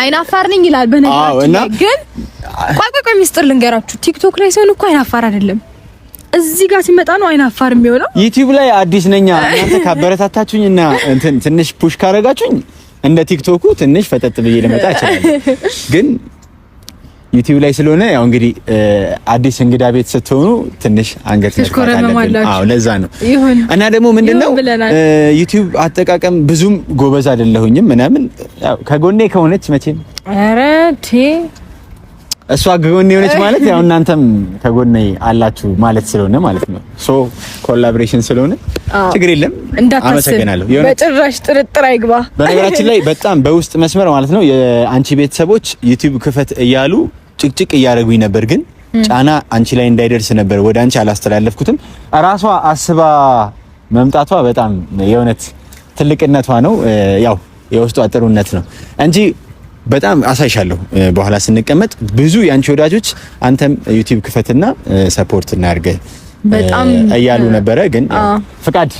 አይናፋር ነኝ ይላል በነገራችን ላይ ግን ቆይ ሚስጥር ልንገራችሁ ቲክቶክ ላይ ሲሆን እኮ አይናፋር አይደለም እዚህ ጋር ሲመጣ ነው አይናፋር የሚሆነው ዩቲዩብ ላይ አዲስ ነኝ እናንተ ካበረታታችሁኝና እንትን ትንሽ ፑሽ ካረጋችሁኝ እንደ ቲክቶኩ ትንሽ ፈጠጥ ብዬ ልመጣ ይችላል ግን ዩቲዩብ ላይ ስለሆነ ያው እንግዲህ አዲስ እንግዳ ቤት ስትሆኑ ትንሽ አንገት ለካታለብን አዎ ለዛ ነው እና ደግሞ ምንድነው ዩቲዩብ አጠቃቀም ብዙም ጎበዝ አይደለሁኝም ምናምን ያው ከጎኔ ከሆነች መቼም ኧረ እሷ ከጎኔ ሆነች ማለት ያው እናንተም ከጎኔ አላችሁ ማለት ስለሆነ ማለት ነው ሶ ኮላቦሬሽን ስለሆነ ችግር የለም አመሰግናለሁ በጭራሽ ጥርጥር አይግባ በነገራችን ላይ በጣም በውስጥ መስመር ማለት ነው የአንቺ ቤተሰቦች ዩቲዩብ ክፈት እያሉ ጭቅጭቅ እያደረጉኝ ነበር ግን ጫና አንቺ ላይ እንዳይደርስ ነበር ወደ አንቺ አላስተላለፍኩትም ራሷ አስባ መምጣቷ በጣም የእውነት ትልቅነቷ ነው ያው የውስጧ ጥሩነት ነው እንጂ በጣም አሳይሻለሁ በኋላ ስንቀመጥ ብዙ ያንቺ ወዳጆች አንተም ዩቲዩብ ክፈትና ሰፖርት እናርገ በጣም እያሉ ነበረ ግን ፍቃድ